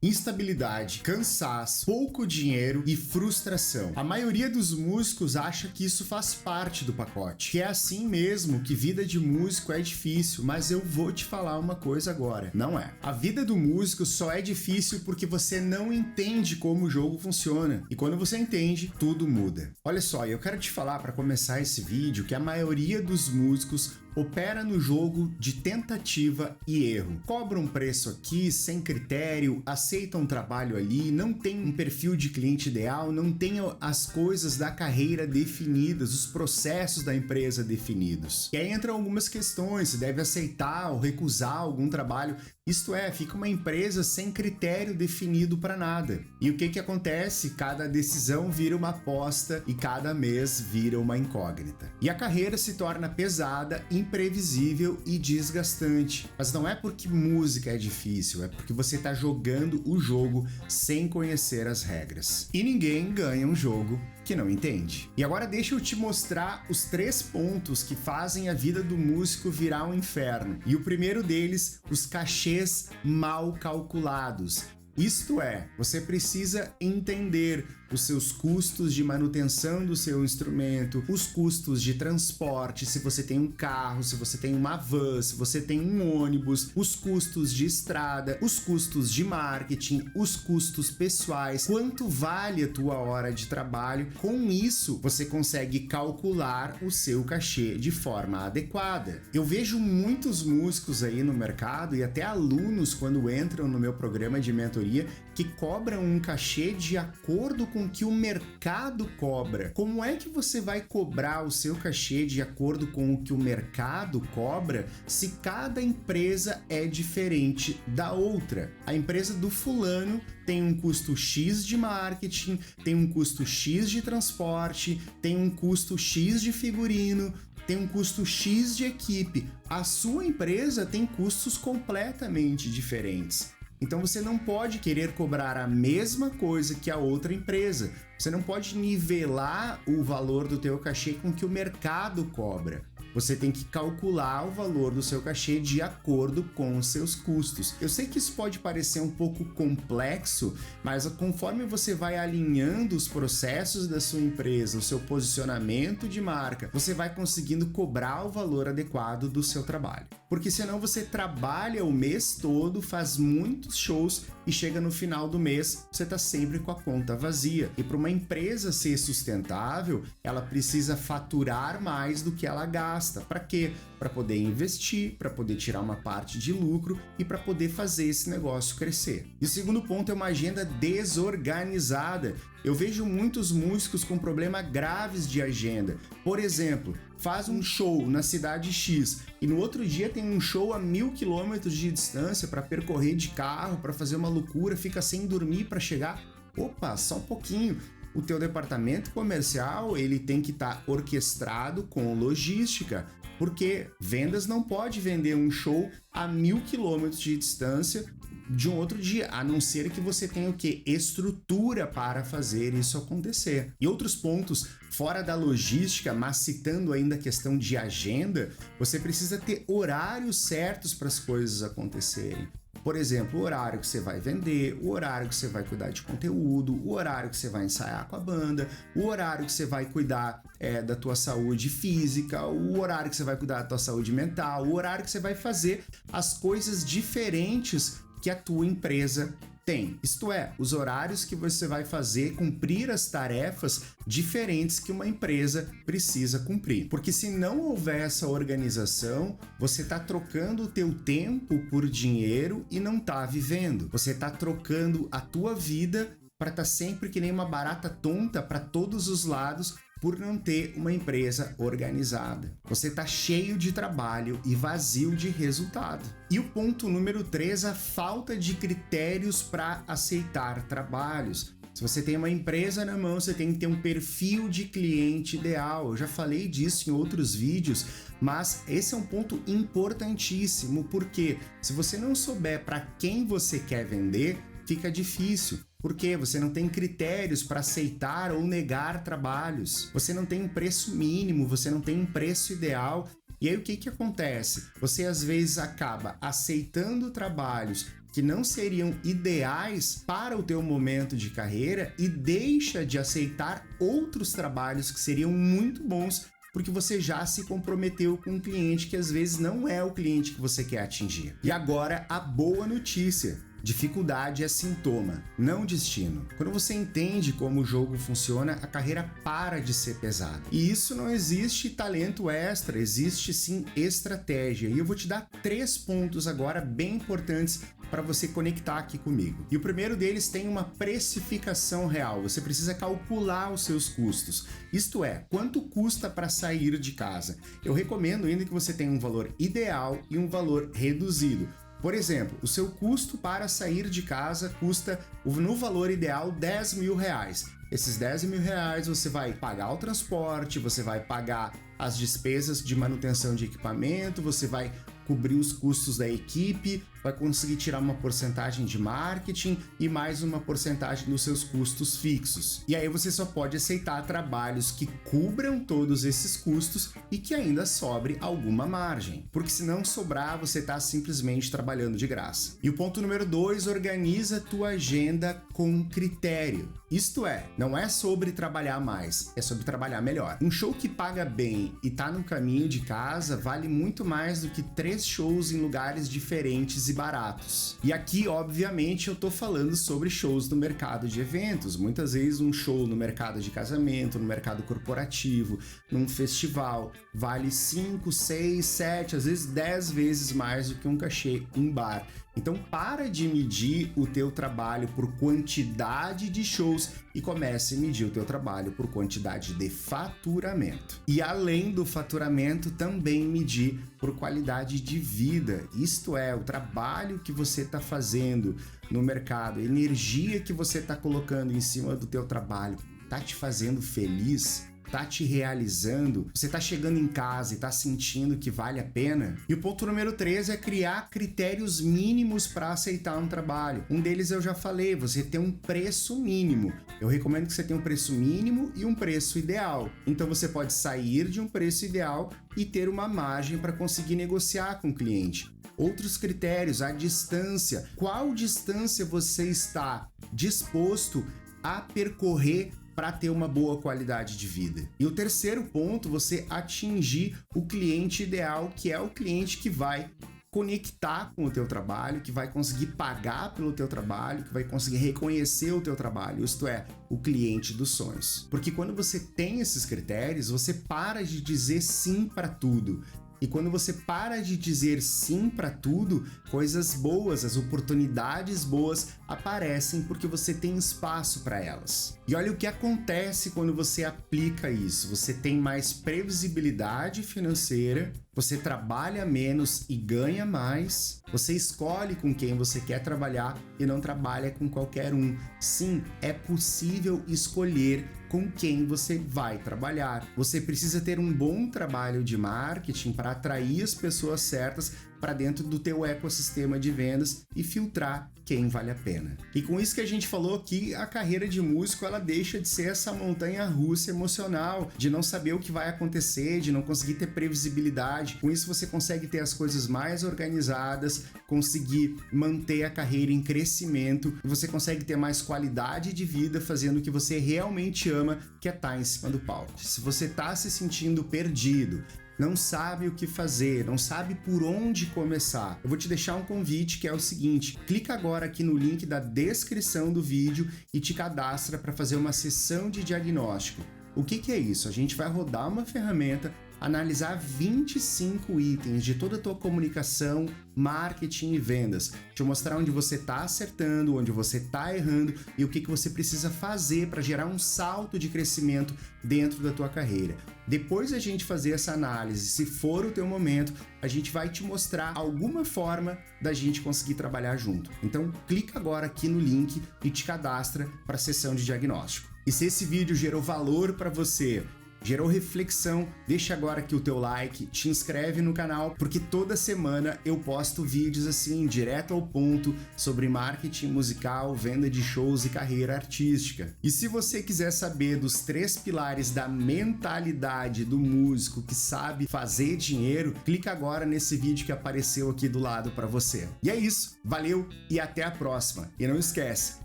Instabilidade, cansaço, pouco dinheiro e frustração. A maioria dos músicos acha que isso faz parte do pacote, que é assim mesmo, que vida de músico é difícil, mas eu vou te falar uma coisa agora, não é. A vida do músico só é difícil porque você não entende como o jogo funciona, e quando você entende, tudo muda. Olha só, eu quero te falar para começar esse vídeo que a maioria dos músicos opera no jogo de tentativa e erro. Cobra um preço aqui, sem critério, aceita um trabalho ali, não tem um perfil de cliente ideal, não tem as coisas da carreira definidas, os processos da empresa definidos. E aí entram algumas questões, se deve aceitar ou recusar algum trabalho. Isto é, fica uma empresa sem critério definido para nada. E o que acontece? Cada decisão vira uma aposta e cada mês vira uma incógnita. E a carreira se torna pesada, imprevisível e desgastante. Mas não é porque música é difícil, é porque você está jogando o jogo sem conhecer as regras. E ninguém ganha um jogo que não entende. E agora deixa eu te mostrar os 3 pontos que fazem a vida do músico virar um inferno. E o primeiro deles, os cachês mal calculados. Isto é, você precisa entender os seus custos de manutenção do seu instrumento, os custos de transporte, se você tem um carro, se você tem uma van, se você tem um ônibus, os custos de estrada, os custos de marketing, os custos pessoais, quanto vale a tua hora de trabalho. Com isso, você consegue calcular o seu cachê de forma adequada. Eu vejo muitos músicos aí no mercado e até alunos quando entram no meu programa de mentoria que cobram um cachê de acordo com o que o mercado cobra. Como é que você vai cobrar o seu cachê de acordo com o que o mercado cobra se cada empresa é diferente da outra? A empresa do fulano tem um custo X de marketing, tem um custo X de transporte, tem um custo X de figurino, tem um custo X de equipe. A sua empresa tem custos completamente diferentes. Então você não pode querer cobrar a mesma coisa que a outra empresa. Você não pode nivelar o valor do teu cachê com o que o mercado cobra. Você tem que calcular o valor do seu cachê de acordo com os seus custos. Eu sei que isso pode parecer um pouco complexo, mas conforme você vai alinhando os processos da sua empresa, o seu posicionamento de marca, você vai conseguindo cobrar o valor adequado do seu trabalho. Porque senão você trabalha o mês todo, faz muitos shows e chega no final do mês, você está sempre com a conta vazia. E para uma empresa ser sustentável, ela precisa faturar mais do que ela gasta. Para quê? Para poder investir, para poder tirar uma parte de lucro e para poder fazer esse negócio crescer. E o segundo ponto é uma agenda desorganizada. Eu vejo muitos músicos com problemas graves de agenda. Por exemplo, faz um show na cidade X e no outro dia tem um show a 1000 quilômetros de distância para percorrer de carro, para fazer uma loucura, fica sem dormir para chegar. Opa, só um pouquinho. O teu departamento comercial, ele tem que estar orquestrado com logística, porque vendas não pode vender um show a 1000 quilômetros de distância de um outro dia, a não ser que você tenha o quê? Estrutura para fazer isso acontecer. E outros pontos fora da logística, mas citando ainda a questão de agenda, você precisa ter horários certos para as coisas acontecerem. Por exemplo, o horário que você vai vender, o horário que você vai cuidar de conteúdo, o horário que você vai ensaiar com a banda, o horário que você vai cuidar da tua saúde física, o horário que você vai cuidar da tua saúde mental, o horário que você vai fazer as coisas diferentes que a tua empresa tem. Isto é, os horários que você vai fazer cumprir as tarefas diferentes que uma empresa precisa cumprir. Porque se não houver essa organização, você está trocando o teu tempo por dinheiro e não está vivendo. Você está trocando a tua vida para estar sempre que nem uma barata tonta para todos os lados por não ter uma empresa organizada. Você está cheio de trabalho e vazio de resultado. E o ponto número 3, a falta de critérios para aceitar trabalhos. Se você tem uma empresa na mão, você tem que ter um perfil de cliente ideal. Eu já falei disso em outros vídeos, mas esse é um ponto importantíssimo, porque se você não souber para quem você quer vender, fica difícil. Porque você não tem critérios para aceitar ou negar trabalhos. Você não tem um preço mínimo, você não tem um preço ideal. E aí o que acontece? Você às vezes acaba aceitando trabalhos que não seriam ideais para o teu momento de carreira e deixa de aceitar outros trabalhos que seriam muito bons porque você já se comprometeu com um cliente que às vezes não é o cliente que você quer atingir. E agora a boa notícia. Dificuldade é sintoma, não destino. Quando você entende como o jogo funciona, a carreira para de ser pesada. E isso não existe talento extra, existe sim estratégia. E eu vou te dar 3 pontos agora bem importantes para você conectar aqui comigo. E o primeiro deles tem uma precificação real. Você precisa calcular os seus custos. Isto é, quanto custa para sair de casa. Eu recomendo ainda que você tenha um valor ideal e um valor reduzido. Por exemplo, o seu custo para sair de casa custa, no valor ideal, R$10.000. Esses R$10.000 você vai pagar o transporte, você vai pagar as despesas de manutenção de equipamento, você vai cobrir os custos da equipe, vai conseguir tirar uma porcentagem de marketing e mais uma porcentagem dos seus custos fixos. E aí você só pode aceitar trabalhos que cubram todos esses custos e que ainda sobre alguma margem. Porque se não sobrar, você está simplesmente trabalhando de graça. E o ponto número 2, organiza tua agenda com critério. Isto é, não é sobre trabalhar mais, é sobre trabalhar melhor. Um show que paga bem e tá no caminho de casa vale muito mais do que 3 shows em lugares diferentes e baratos. E aqui, obviamente, eu tô falando sobre shows no mercado de eventos. Muitas vezes um show no mercado de casamento, no mercado corporativo, num festival, vale 5, 6, 7, às vezes 10 vezes mais do que um cachê em bar. Então para de medir o teu trabalho por quantidade de shows e comece a medir o teu trabalho por quantidade de faturamento. E além do faturamento, também medir por qualidade de vida. Isto é, o trabalho que você está fazendo no mercado, a energia que você está colocando em cima do teu trabalho, tá te fazendo feliz? Tá te realizando? Você tá chegando em casa e tá sentindo que vale a pena? E o ponto número 3 é criar critérios mínimos para aceitar um trabalho. Um deles eu já falei, você tem um preço mínimo. Eu recomendo que você tenha um preço mínimo e um preço ideal. Então você pode sair de um preço ideal e ter uma margem para conseguir negociar com o cliente. Outros critérios, a distância. Qual distância você está disposto a percorrer para ter uma boa qualidade de vida? E o terceiro ponto, você atingir o cliente ideal, que é o cliente que vai conectar com o teu trabalho, que vai conseguir pagar pelo teu trabalho, que vai conseguir reconhecer o teu trabalho, isto é, o cliente dos sonhos. Porque quando você tem esses critérios, você para de dizer sim para tudo. E quando você para de dizer sim para tudo, coisas boas, as oportunidades boas aparecem porque você tem espaço para elas. E olha o que acontece quando você aplica isso. Você tem mais previsibilidade financeira, você trabalha menos e ganha mais, você escolhe com quem você quer trabalhar e não trabalha com qualquer um. Sim, é possível escolher com quem você vai trabalhar. Você precisa ter um bom trabalho de marketing para atrair as pessoas certas para dentro do teu ecossistema de vendas e filtrar quem vale a pena. E com isso que a gente falou aqui, a carreira de músico ela deixa de ser essa montanha-russa emocional, de não saber o que vai acontecer, de não conseguir ter previsibilidade. Com isso você consegue ter as coisas mais organizadas, conseguir manter a carreira em crescimento e você consegue ter mais qualidade de vida fazendo o que você realmente ama, que é estar em cima do palco. Se você está se sentindo perdido, não sabe o que fazer, não sabe por onde começar, eu vou te deixar um convite que é o seguinte: clica agora aqui no link da descrição do vídeo e te cadastra para fazer uma sessão de diagnóstico. O que é isso? A gente vai rodar uma ferramenta, analisar 25 itens de toda a tua comunicação, marketing e vendas, te mostrar onde você está acertando, onde você está errando e o que você precisa fazer para gerar um salto de crescimento dentro da tua carreira. Depois da gente fazer essa análise, se for o teu momento, a gente vai te mostrar alguma forma da gente conseguir trabalhar junto. Então, clica agora aqui no link e te cadastra para a sessão de diagnóstico. E se esse vídeo gerou valor para você, Gerou reflexão? Deixa agora aqui o teu like, te inscreve no canal, porque toda semana eu posto vídeos assim, direto ao ponto, sobre marketing musical, venda de shows e carreira artística. E se você quiser saber dos 3 pilares da mentalidade do músico que sabe fazer dinheiro, clica agora nesse vídeo que apareceu aqui do lado para você. E é isso, valeu e até a próxima. E não esquece,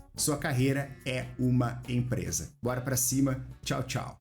sua carreira é uma empresa. Bora pra cima, tchau, tchau.